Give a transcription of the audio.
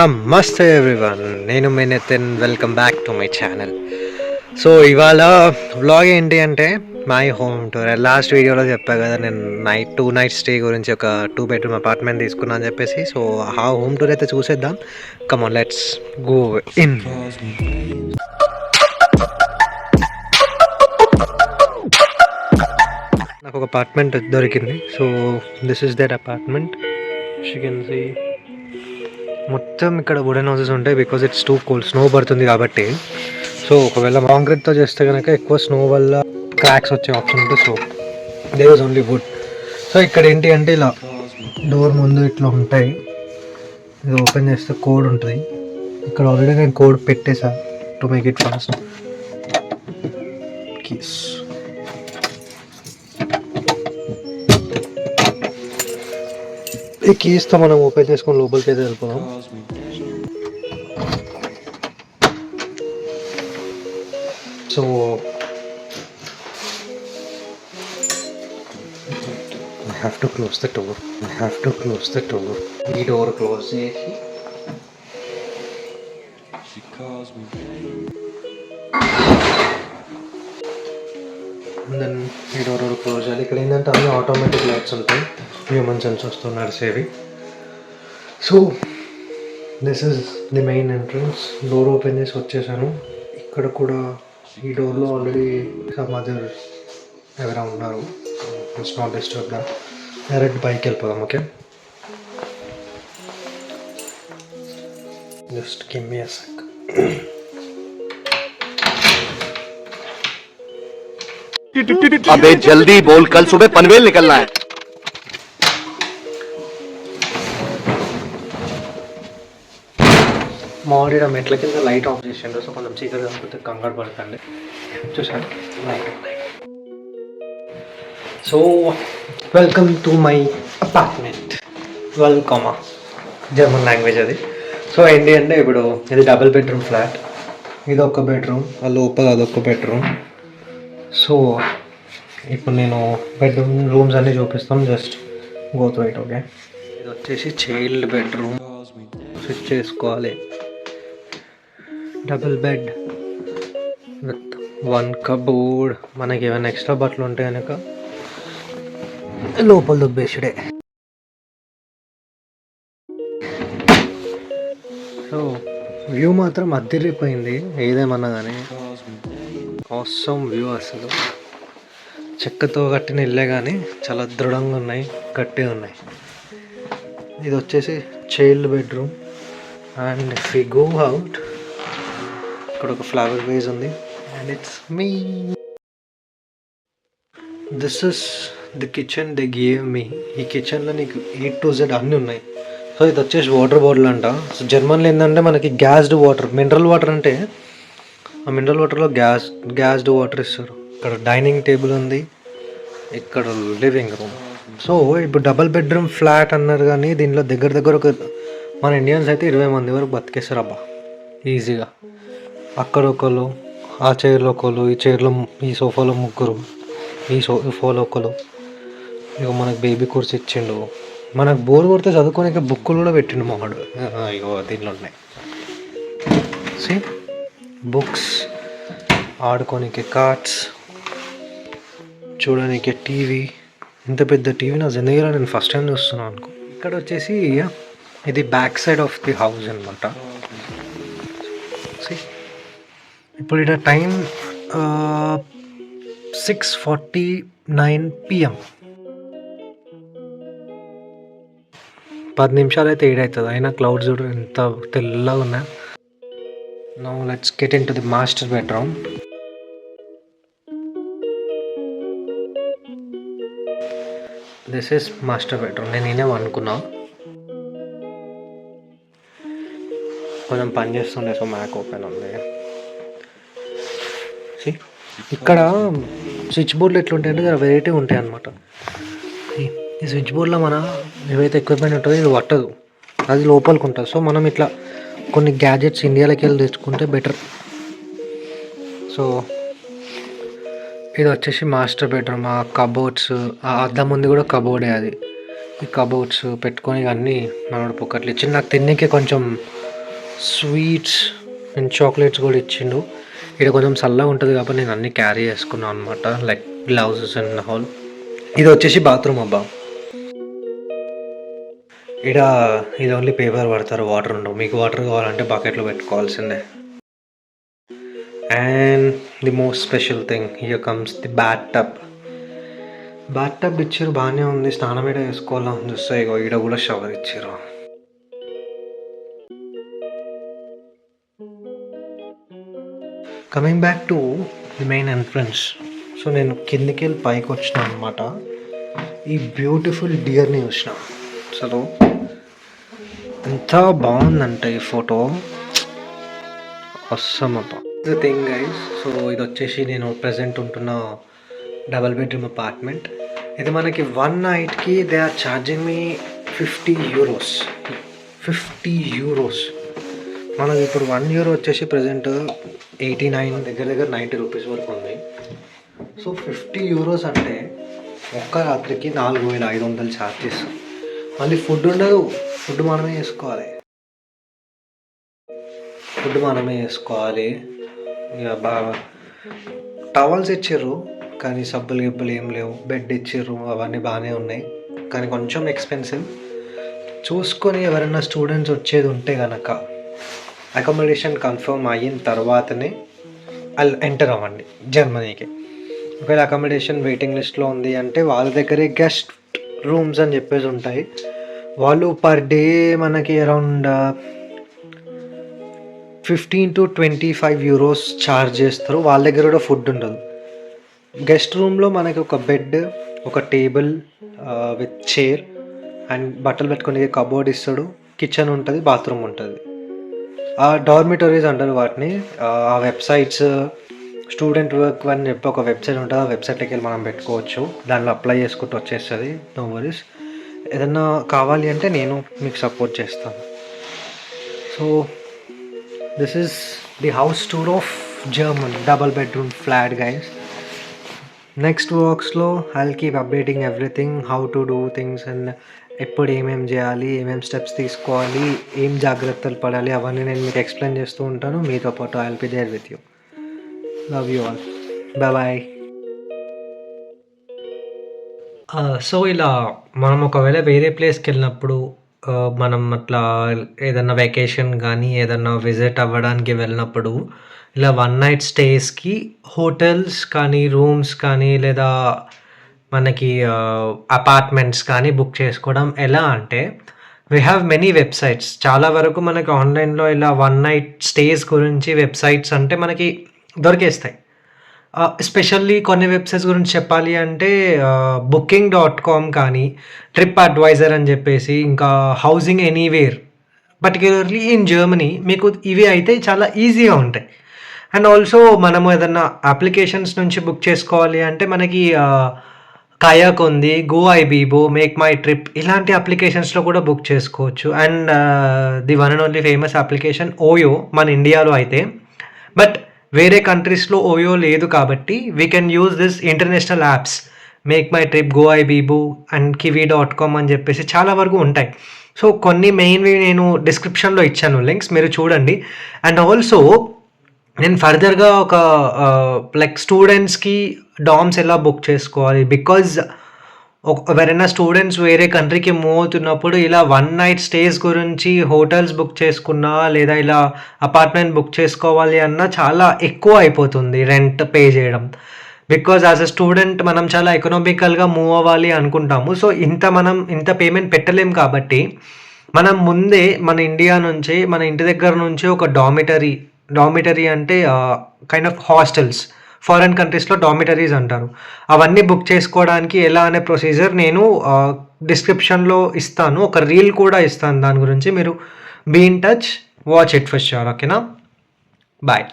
నమస్తే ఎవ్రీవన్, నేను మీ Nitin. Welcome back to my channel. So ఇవాళ వ్లాగ్ ఏంటి అంటే మై హోమ్ టూర్. లాస్ట్ వీడియోలో చెప్పా కదా, నేను 2 నైట్స్ స్టే గురించి ఒక 2 బెడ్రూమ్ అపార్ట్మెంట్ తీసుకున్నా అని చెప్పేసి. సో ఆ హోమ్ టూర్ అయితే చూసేద్దాం. Come on, let's go in. నాకు ఒక అపార్ట్మెంట్ దొరికింది. So this is that apartment. You can see మొత్తం ఇక్కడ వుడెన్ హౌసెస్ ఉంటాయి because it's too cold. Snow పడుతుంది కాబట్టి. సో ఒకవేళ కాంక్రీట్తో చేస్తే కనుక ఎక్కువ స్నో వల్ల క్రాక్స్ వచ్చే ఆప్షన్ ఉంటుంది. So they was only wood. So ఇక్కడ ఏంటి అంటే ఇలా డోర్ ముందు ఇట్లా ఉంటాయి. ఇది ఓపెన్ చేస్తే కోడ్ ఉంటుంది. ఇక్కడ ఆల్రెడీ నేను కోడ్ పెట్టేసా to make it fast. Keys ఈ కీస్తో మనం ఓపెన్ చేసుకొని లోపలికి అయితే వెళ్ళిపోదాం. So I have to close the door. ఈ డోర్ క్లోజ్ చేసి దెన్ ఈ డోర్ క్లోజ్ చేయాలి. ఇక్కడ ఏంటంటే అన్ని ఆటోమేటిక్ లైట్స్ ఉంటాయి, హ్యూమన్ సెన్స్ వస్తూ నడిచేవి. So this is the main entrance. Door open చేసి వచ్చేసాను. ఇక్కడ కూడా ఈ డోర్లో ఆల్రెడీ సమ్ అదర్ ఎవరైనా ఉన్నారు. ఇట్స్ నాట్ డిస్టర్బ్ దా. డైరెక్ట్ బైక్ వెళ్ళిపోదాం. Okay, just give me a sec. अबे जल्दी बोल, कल सुबह पनवेल निकलना है. మామూలుగా మెట్ల కింద లైట్ ఆఫ్ చేసిండ్రు. సో కొంచెం చీకటి కాకపోతే కంగారు పడకండి. చూసాను లైట్ ఉన్నాయి. So welcome to my apartment. Welcome, German language అది. సో ఏంటి అంటే ఇప్పుడు ఇది డబుల్ బెడ్రూమ్ ఫ్లాట్. ఇది ఒక బెడ్రూమ్, లోపల అదొక బెడ్రూమ్. సో ఇప్పుడు నేను బెడ్రూమ్ రూమ్స్ అన్నీ చూపిస్తాం. Just go through it. Okay, ఇది వచ్చేసి చైల్డ్ బెడ్రూమ్. స్విచ్ చేసుకోవాలి. Double bed with 1 cupboard. మనకి ఏమైనా ఎక్స్ట్రా బట్టలు ఉంటే కనుక లోపల దుబ్బేసుడే. సో వ్యూ మాత్రం అదిరిపోయింది. ఏదేమన్నా కానీ ఆసమ్ వ్యూ. అసలు చెక్కతో కట్టిన ఇల్లే కానీ చాలా దృఢంగా ఉన్నాయి, గట్టిగా ఉన్నాయి. ఇది వచ్చేసి child bedroom. And if we go out, ఇక్కడ ఒక ఫ్లవర్ వేజ్ ఉంది. And it's me. This is the kitchen they gave me. ఈ కిచెన్లో నీకు A to Z అన్నీ ఉన్నాయి. సో ఇది వచ్చేసి వాటర్ బాటిల్ అంట. సో జర్మన్లో ఏంటంటే మనకి గ్యాస్డ్ వాటర్, మినరల్ వాటర్ అంటే ఆ మినరల్ వాటర్లో గ్యాస్డ్ వాటర్ ఇస్తారు. ఇక్కడ డైనింగ్ టేబుల్ ఉంది, ఇక్కడ లివింగ్ రూమ్. సో ఇప్పుడు డబల్ బెడ్రూమ్ ఫ్లాట్ అన్నారు కానీ దీనిలో దగ్గర ఒక మన ఇండియన్స్ అయితే 20 మంది వరకు బతికేస్తారు అబ్బా ఈజీగా. అక్కడ ఒకరు, ఆ చైర్లో ఒకరు, ఈ చైర్లో, ఈ సోఫాలో ముగ్గురు, ఈ సోఫాలో ఒకరు. ఇక మనకు బేబీ కోర్స్ ఇచ్చిండు. మనకు బోర్ కొడితే చదువుకోనికి బుక్కులు కూడా పెట్టిండు మావాడు. ఇగో దీనిలో ఉన్నాయి సి బుక్స్, ఆడుకోనికి కార్డ్స్, చూడడానికి టీవీ. ఇంత పెద్ద టీవీ నా జిందగీలో నేను ఫస్ట్ టైం చూస్తున్నాను అనుకో. ఇక్కడ వచ్చేసి ఇది back side of the house అనమాట. ఇప్పుడు ఇక్కడ టైం 6:49 PM. 10 నిమిషాలు అయితే 7 అవుతుంది. అయినా క్లౌడ్స్ చూడు ఎంత తెల్లగా ఉన్నాయి. Now let's get in to the master bedroom. This is master bedroom. నేను నేనేమో అనుకున్నా కొంచెం పని చేస్తుండే. సో మ్యాక్ ఓపెన్ ఉంది. ఇక్కడ స్విచ్ బోర్డులు ఎట్లుంటాయంటే వెరైటీ ఉంటాయి అన్నమాట. ఈ స్విచ్ బోర్డులో మన ఏవైతే ఎక్విప్మెంట్ ఉంటుందో ఇది పట్టదు, అది లోపలికి ఉంటుంది. సో మనం ఇట్లా కొన్ని గ్యాజెట్స్ ఇండియాలోకి వెళ్ళి తెచ్చుకుంటే బెటర్. సో ఇది వచ్చేసి మాస్టర్ బెడ్రూమ్. ఆ కబోర్డ్స్, ఆ అద్దం ముందు కూడా కబోర్డే అది. ఈ కబోర్డ్స్ పెట్టుకొని అన్నీ మనోడు పొక్కట్లు ఇచ్చి నాకు తిన్నీకే కొంచెం స్వీట్స్ అండ్ చాక్లెట్స్ కూడా ఇచ్చిండు. ఇక్కడ కొంచెం చల్లగా ఉంటుంది కాబట్టి నేను అన్నీ క్యారీ చేసుకున్నాను అనమాట, లైక్ గ్లౌజెస్ అండ్ హోల్. ఇది వచ్చేసి బాత్రూమ్ అబ్బా. ఇది ఓన్లీ పేపర్ పడతారు, వాటర్ ఉండవు. మీకు వాటర్ కావాలంటే బకెట్లో పెట్టుకోవాల్సిందే. And the most special thing here comes the bathtub ఇచ్చారు, బాగానే ఉంది. స్నానం ఈడ వేసుకోవాలని చూస్తే ఇగో ఈడ కూడా షవర్ ఇచ్చారు. Coming back to the main entrance. So నేను కిందికి వెళ్ళి పైకి వచ్చిన అనమాట. ఈ బ్యూటిఫుల్ డియర్ని చూసిన. అసలు ఎంత బాగుందంటే ఈ ఫోటో, అస్సమ్ అబ్బా. ది థింగ్ గైస్, సో ఇది వచ్చేసి నేను ప్రజెంట్ ఉంటున్న డబల్ బెడ్రూమ్ అపార్ట్మెంట్. ఇది మనకి 1 నైట్కి they are charging me 50 euros. 50 euros. మనకి ఇప్పుడు 1 యూరో వచ్చేసి ప్రజెంట్ 89 దగ్గర 90 రూపీస్ వరకు ఉంది. సో 50 యూరోస్ అంటే ఒక్క రాత్రికి 4500 ఛార్జెస్. మళ్ళీ ఫుడ్ ఉండదు, ఫుడ్ మనమే చేసుకోవాలి. ఇక బాగా టవల్స్ ఇచ్చారు కానీ సబ్బులు గిబ్బులు ఏం లేవు. బెడ్ ఇచ్చారు, అవన్నీ బాగానే ఉన్నాయి కానీ కొంచెం ఎక్స్పెన్సివ్. చూసుకొని ఎవరైనా స్టూడెంట్స్ వచ్చేది ఉంటే కనుక అకామిడేషన్ కన్ఫర్మ్ అయిన తర్వాతనే ఎంటర్ అవ్వండి జర్మనీకి. ఒకవేళ అకామిడేషన్ వెయిటింగ్ లిస్ట్లో ఉంది అంటే వాళ్ళ దగ్గరే గెస్ట్ రూమ్స్ అని చెప్పేసి ఉంటాయి. వాళ్ళు పర్ డే మనకి అరౌండ్ 15 to 25 యూరోస్ ఛార్జ్ చేస్తారు. వాళ్ళ దగ్గర కూడా ఫుడ్ ఉండదు. గెస్ట్ రూమ్లో మనకి ఒక బెడ్, ఒక టేబుల్ విత్ చైర్ అండ్ బట్టలు పెట్టుకునే కబోర్డ్ ఇస్తాడు. కిచెన్ ఉంటుంది, బాత్రూమ్ ఉంటుంది. ఆ డార్మిటరీస్ అంటారు వాటిని. ఆ వెబ్సైట్స్ స్టూడెంట్ వర్క్ అని చెప్పి ఒక వెబ్సైట్ ఉంటుంది. ఆ వెబ్సైట్లోకి వెళ్ళి మనం పెట్టుకోవచ్చు. దాంట్లో అప్లై చేసుకుంటూ వచ్చేస్తుంది, నో వరీస్. ఏదన్నా కావాలి అంటే నేను మీకు సపోర్ట్ చేస్తాను. So this is the house tour of German double bedroom flat guys. Next వ్లాగ్స్లో I'll keep updating everything, how to do things and ఎప్పుడు ఏమేమి చేయాలి, ఏమేమి స్టెప్స్ తీసుకోవాలి, ఏం జాగ్రత్తలు పడాలి, అవన్నీ నేను మీకు ఎక్స్ప్లెయిన్ చేస్తూ ఉంటాను. మీతో పాటు I'll be there with you. Love you all. Bye. So ఇలా మనం ఒకవేళ వేరే ప్లేస్కి వెళ్ళినప్పుడు మనం అట్లా ఏదన్నా వెకేషన్ కానీ ఏదన్నా విజిట్ అవ్వడానికి వెళ్ళినప్పుడు ఇలా 1 నైట్ స్టేస్కి హోటల్స్ కానీ రూమ్స్ కానీ లేదా మనకి అపార్ట్మెంట్స్ కానీ బుక్ చేసుకోవడం ఎలా అంటే వీ హ్యావ్ మెనీ వెబ్సైట్స్. చాలా వరకు మనకి ఆన్లైన్లో ఇలా 1 నైట్ స్టేస్ గురించి వెబ్సైట్స్ అంటే మనకి దొరికేస్తాయి. ఎస్పెషల్లీ కొన్ని వెబ్సైట్స్ గురించి చెప్పాలి అంటే booking.com కానీ, ట్రిప్ అడ్వైజర్ అని చెప్పేసి, ఇంకా housing anywhere, particularly in Germany మీకు ఇవి అయితే చాలా ఈజీగా ఉంటాయి. అండ్ ఆల్సో మనము ఏదన్నా అప్లికేషన్స్ నుంచి బుక్ చేసుకోవాలి అంటే మనకి కయాక్ ఉంది, Goibibo, MakeMyTrip, ఇలాంటి అప్లికేషన్స్లో కూడా బుక్ చేసుకోవచ్చు. And the one and only famous application OYO మన ఇండియాలో అయితే. బట్ వేరే కంట్రీస్లో ఓయో లేదు కాబట్టి we can use this international apps, MakeMyTrip, Goibibo and kiwi.com అని చెప్పేసి చాలా వరకు ఉంటాయి. సో కొన్ని మెయిన్వి నేను డిస్క్రిప్షన్లో ఇచ్చాను లింక్స్, మీరు చూడండి. అండ్ ఆల్సో నేను ఫర్దర్గా ఒక లైక్ స్టూడెంట్స్కి డామ్స్ ఎలా బుక్ చేసుకోవాలి, బికాజ్ ఎవరైనా స్టూడెంట్స్ వేరే కంట్రీకి మూవ్ అవుతున్నప్పుడు ఇలా 1 నైట్ స్టేస్ గురించి హోటల్స్ బుక్ చేసుకున్నా లేదా ఇలా అపార్ట్మెంట్ బుక్ చేసుకోవాలి అన్నా చాలా ఎక్కువ అయిపోతుంది రెంట్ పే చేయడం. బికాజ్ యాజ్ అ స్టూడెంట్ మనం చాలా ఎకనామికల్గా మూవ్ అవ్వాలి అనుకుంటాము. సో మనం ఇంత పేమెంట్ పెట్టలేం కాబట్టి మనం ముందే మన ఇండియా నుంచి, మన ఇంటి దగ్గర నుంచి ఒక డామిటరీ అంటే కైండ్ ఆఫ్ హాస్టల్స్, ఫారెన్ కంట్రీస్లో డామిటరీస్ అంటారు, అవన్నీ బుక్ చేసుకోవడానికి ఎలా అనే ప్రొసీజర్ నేను డిస్క్రిప్షన్లో ఇస్తాను. ఒక రీల్ కూడా ఇస్తాను దాని గురించి. మీరు be in touch, watch it for sure. ఓకేనా? బాయ్.